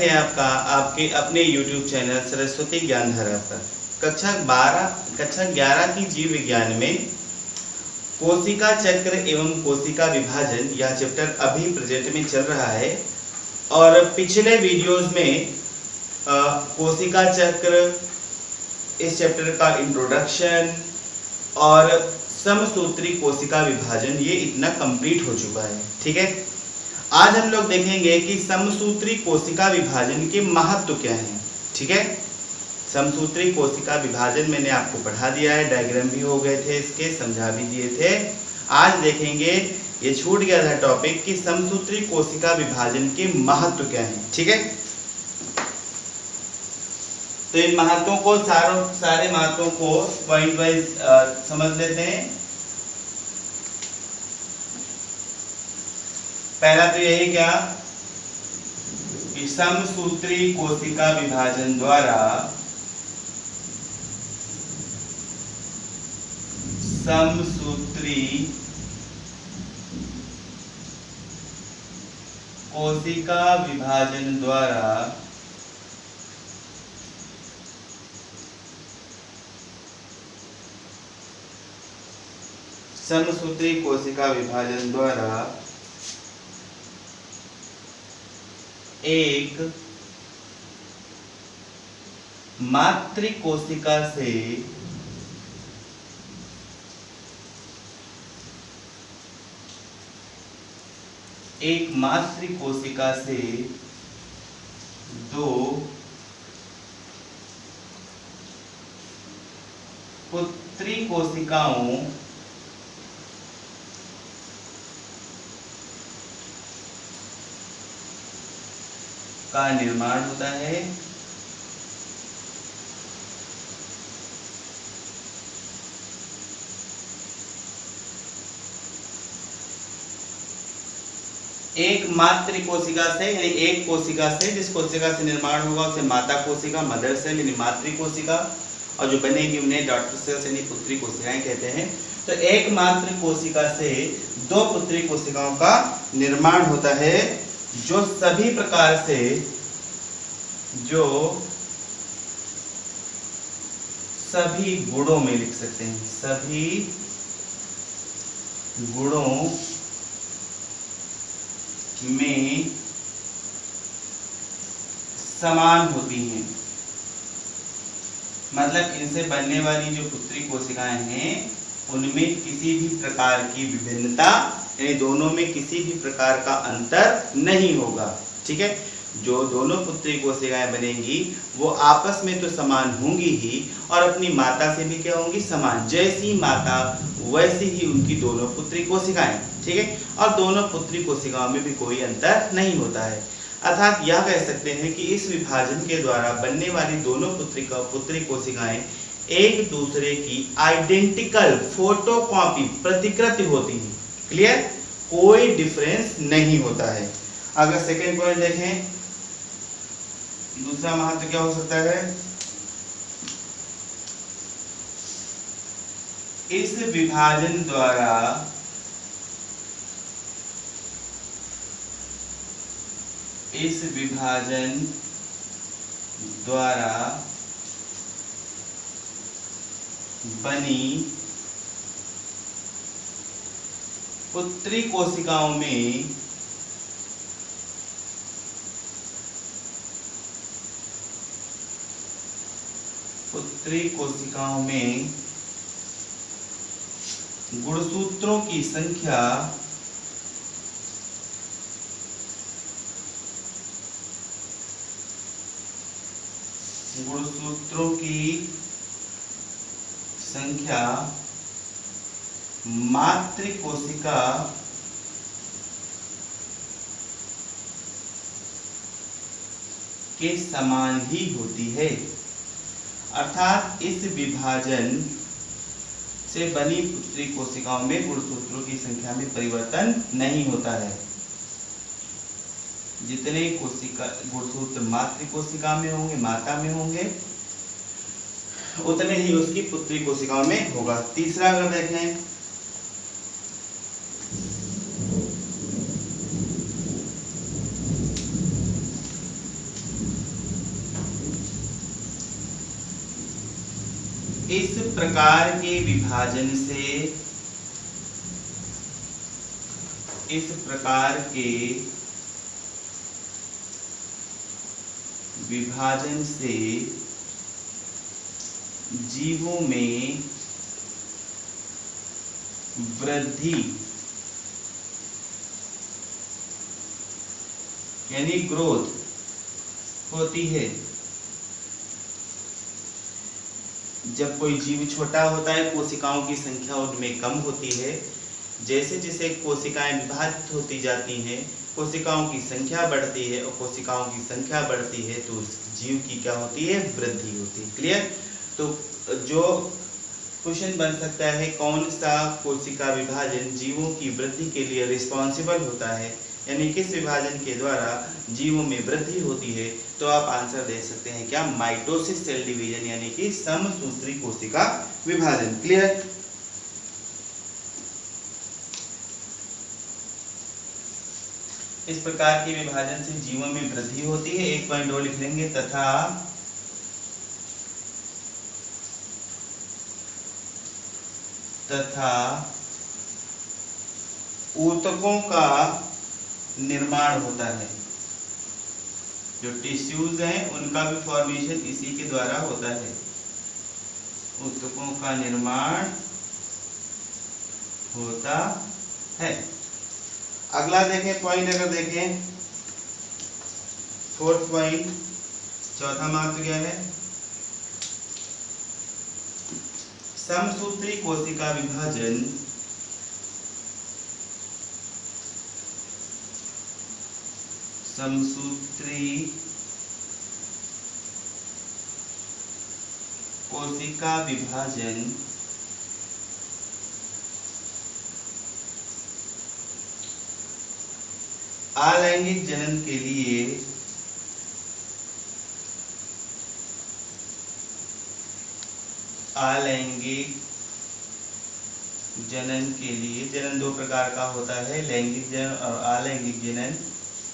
है आपका आपके अपने YouTube चैनल सरस्वती ज्ञानधारा पर। कक्षा 11 की जीव विज्ञान में कोशिका चक्र एवं कोशिका विभाजन यह चैप्टर अभी प्रेजेंट में चल रहा है। और पिछले वीडियोस में कोशिका चक्र, इस चैप्टर का इंट्रोडक्शन और समसूत्री कोशिका विभाजन ये इतना कंप्लीट हो चुका है। ठीक है, आज हम लोग देखेंगे कि समसूत्री कोशिका विभाजन के महत्व क्या हैं। ठीक है, समसूत्री कोशिका विभाजन मैंने आपको पढ़ा दिया है, डायग्राम भी हो गए थे, इसके समझा भी दिए थे। आज देखेंगे, ये छूट गया था टॉपिक, कि समसूत्री कोशिका विभाजन के महत्व क्या हैं। ठीक है, तो इन महत्वों को सारे महत्वों को पॉइंट वाइज समझ लेते हैं। पहला तो यही क्या कि समसूत्री कोशिका विभाजन द्वारा समसूत्री कोशिका विभाजन द्वारा समसूत्री कोशिका विभाजन द्वारा एक मातृकोशिका से दो पुत्री कोशिकाओं का निर्माण होता है। एक मातृ कोशिका से, यानी एक कोशिका से, जिस कोशिका से निर्माण होगा उसे माता कोशिका, मदर सेल यानी मातृ कोशिका, और जो बनेगी उन्हें डॉटर सेल्स यानी पुत्री कोशिकाएं कहते हैं। तो एक मातृ कोशिका से दो पुत्री कोशिकाओं का निर्माण होता है, जो सभी प्रकार से, जो सभी गुणों में लिख सकते हैं, सभी गुणों में समान होती हैं। मतलब इनसे बनने वाली जो पुत्री कोशिकाएं हैं उनमें किसी भी प्रकार की विभिन्नता, यानी दोनों में किसी भी प्रकार का अंतर नहीं होगा। ठीक है, जो दोनों पुत्री कोशिकाएं बनेंगी वो आपस में तो समान होंगी ही, और अपनी माता से भी क्या होंगी, समान। जैसी माता वैसी ही उनकी दोनों पुत्री कोशिकाएं। ठीक है, और दोनों पुत्री कोशिकाओं में भी कोई अंतर नहीं होता है। अर्थात यह कह सकते हैं कि इस विभाजन के द्वारा बनने वाली दोनों पुत्री कोशिकाएं एक दूसरे की आइडेंटिकल फोटोकॉपी, प्रतिकृति होती हैं। क्लियर, कोई डिफरेंस नहीं होता है। अगर सेकेंड पॉइंट देखें, दूसरा महत्व क्या हो सकता है, इस विभाजन द्वारा बनी पुत्री कोशिकाओं में गुणसूत्रों की संख्या मातृ कोशिका के समान ही होती है। अर्थात इस विभाजन से बनी पुत्री कोशिकाओं में गुणसूत्रों की संख्या में परिवर्तन नहीं होता है। जितने गुणसूत्र मातृ कोशिका में होंगे, माता में होंगे, उतने ही उसकी पुत्री कोशिकाओं में होगा। तीसरा अगर देखें, इस प्रकार के विभाजन से जीवों में वृद्धि यानी ग्रोथ होती है। जब कोई जीव छोटा होता है, कोशिकाओं की संख्या उनमें कम होती है। जैसे जैसे कोशिकाएं विभाजित होती जाती हैं, कोशिकाओं की संख्या बढ़ती है, और कोशिकाओं की संख्या बढ़ती है तो उस जीव की क्या होती है, वृद्धि होती है। क्लियर? तो जो क्वेश्चन बन सकता है, कौन सा कोशिका विभाजन जीवों की वृद्धि के लिए रिस्पॉन्सिबल होता है, यानी किस विभाजन के द्वारा जीवों में वृद्धि होती है, तो आप आंसर दे सकते हैं क्या, माइटोसिस सेल डिवीजन, यानी कि समसूत्री कोशिका विभाजन। क्लियर? इस प्रकार के विभाजन से जीवों में वृद्धि होती है। एक पॉइंट और लिख लेंगे, तथा ऊतकों का निर्माण होता है। जो टिश्यूज हैं उनका भी फॉर्मेशन इसी के द्वारा होता है। ऊतकों का निर्माण होता है। अगला देखें पॉइंट, अगर देखें फोर्थ पॉइंट, चौथा महत्व क्या है, समसूत्री कोशिका विभाजन अलैंगिक जनन के लिए जनन दो प्रकार का होता है, लैंगिक जनन और अलैंगिक जनन।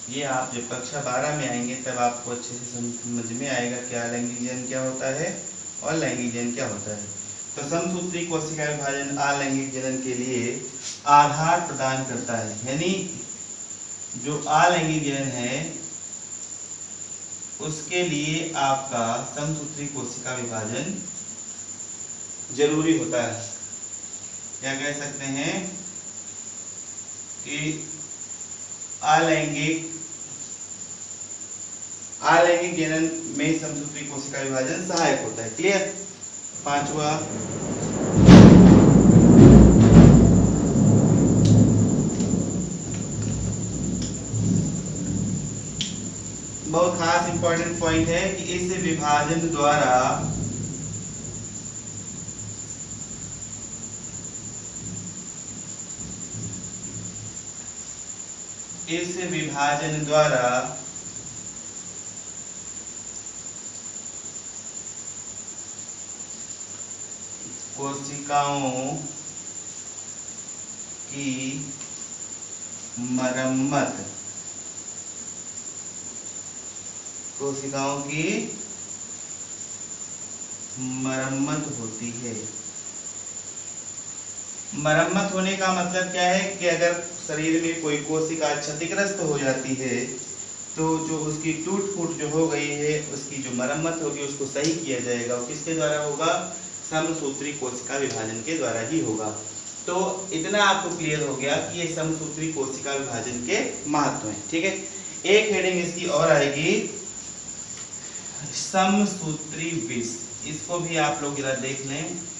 ये आप जब कक्षा 12 में आएंगे तब आपको अच्छे से समझ में आएगा कि अलैंगिक जनन क्या होता है और लैंगिक जनन क्या होता है। तो समसूत्री कोशिका विभाजन अलैंगिक जनन के लिए आधार प्रदान करता है, यानी जो अलैंगिक जनन है उसके लिए आपका समसूत्री कोशिका विभाजन जरूरी होता है। क्या कह सकते हैं कि अलैंगिक जनन में समसूत्री कोशिका विभाजन सहायक होता है। क्लियर? पांचवा, बहुत खास इंपॉर्टेंट पॉइंट है कि इस विभाजन द्वारा कोशिकाओं की मरम्मत होती है। मरम्मत होने का मतलब क्या है कि अगर शरीर में कोई कोशिका क्षतिग्रस्त हो जाती है तो जो उसकी टूट फूट जो हो गई है उसकी जो मरम्मत होगी उसको सही किया जाएगा। वो किसके द्वारा होगा? समसूत्री कोशिका विभाजन के द्वारा ही होगा। तो इतना आपको क्लियर हो गया कि ये समसूत्री कोशिका विभाजन के महत्व हैं। ठीक है, एक हेडिंग इसकी और आएगी, समसूत्री विष। इसको भी आप लोग जरा देख लें।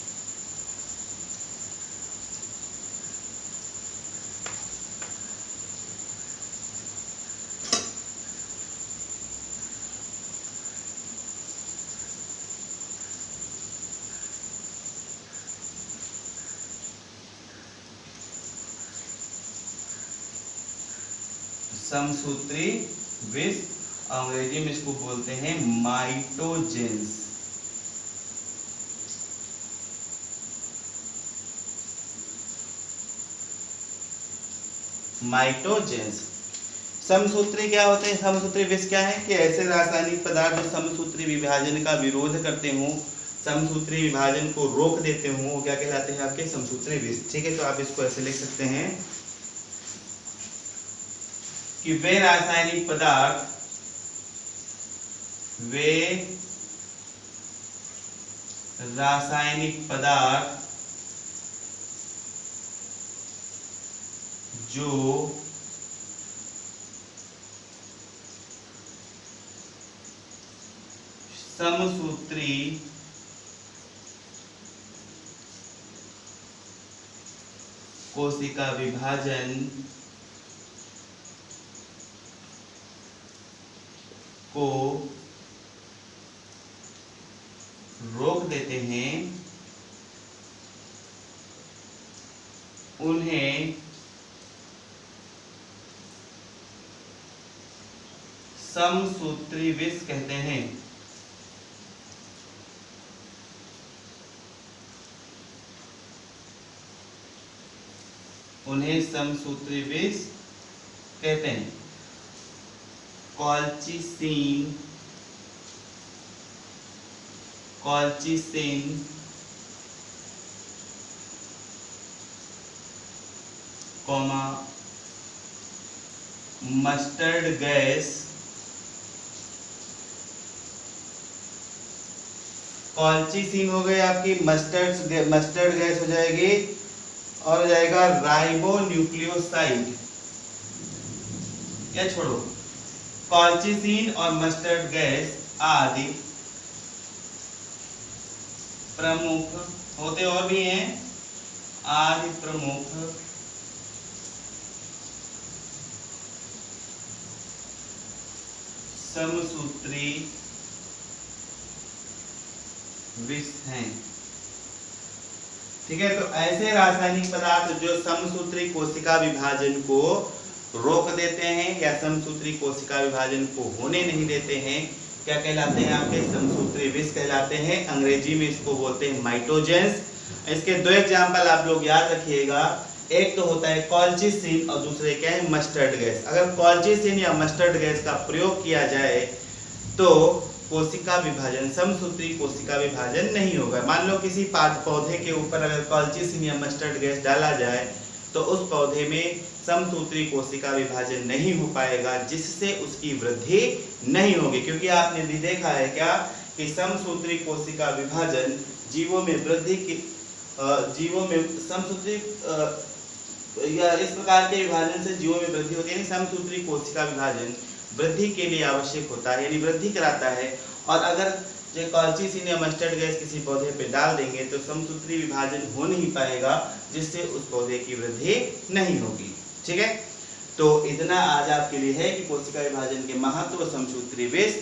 समसूत्री विष, अंग्रेजी में इसको बोलते हैं माइटोजेंस। माइटोजेंस। समसूत्री क्या होते हैं? समसूत्री विष क्या है कि ऐसे रासायनिक पदार्थ जो समसूत्री विभाजन का विरोध करते हों समसूत्री विभाजन को रोक देते हो वो क्या कहलाते हैं आपके समसूत्री विष। ठीक है, तो आप इसको ऐसे लिख सकते हैं कि वे रासायनिक पदार्थ जो समसूत्री कोशिका विभाजन को रोक देते हैं उन्हें समसूत्री विष कहते हैं। उन्हें समसूत्री विष कहते हैं। Colchicine comma mustard gas, colchicine हो गए आपकी, मस्टर्ड गैस हो जाएगी और हो जाएगा राइबोन्यूक्लियोसाइड। या छोड़ो, कॉल्चिसिन और मस्टर्ड गैस आदि प्रमुख होते और भी हैं, आदि प्रमुख समसूत्री विष हैं। ठीक है, तो ऐसे रासायनिक पदार्थ जो समसूत्री कोशिका विभाजन को रोक देते हैं या समसूत्री कोशिका विभाजन को होने नहीं देते हैं क्या कहलाते हैं आपके समसूत्री विष कहलाते हैं। अंग्रेजी में इसको बोलते हैं माइटोजेंस। इसके दो एग्जांपल आप लोग याद रखिएगा, एक तो होता है कॉल्चिसिन और दूसरे क्या है मस्टर्ड गैस। अगर कॉल्चिसिन या मस्टर्ड गैस का प्रयोग किया जाए तो कोशिका विभाजन, समसूत्री कोशिका विभाजन नहीं होगा। मान लो किसी पौधे के ऊपर अगर कॉल्चिसिन या मस्टर्ड गैस डाला जाए तो उस पौधे में समसूत्री कोशिका विभाजन नहीं हो पाएगा, जिससे उसकी वृद्धि नहीं होगी। क्योंकि आपने भी देखा है क्या कि समसूत्री कोशिका विभाजन जीवों में वृद्धि की जीवों में समसूत्री या इस प्रकार के विभाजन से जीवों में वृद्धि होती है। समसूत्री कोशिका विभाजन वृद्धि के लिए आवश्यक होता है, यानी वृद्धि कराता है। और अगर जो कॉल्चिसिन या मस्टर्ड गैस किसी पौधे पे डाल देंगे तो समसूत्री विभाजन हो नहीं पाएगा, जिससे उस पौधे की वृद्धि नहीं होगी। ठीक है, तो इतना आज आपके लिए है कि कोशिका विभाजन के महत्व, समसूत्री विष।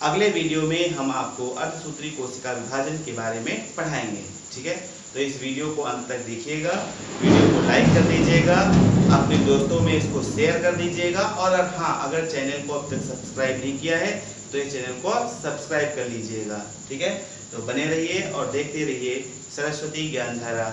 अगले वीडियो में हम आपको अर्धसूत्री कोशिका विभाजन के बारे में पढ़ाएंगे। ठीक है, तो इस वीडियो को अंत तक देखिएगा, वीडियो को लाइक कर दीजिएगा, अपने दोस्तों में इसको शेयर कर दीजिएगा। और हाँ, अगर चैनल को अब तक सब्सक्राइब नहीं किया है तो इस चैनल को सब्सक्राइब कर लीजिएगा। ठीक है, तो बने रहिए और देखते रहिए सरस्वती ज्ञानधारा।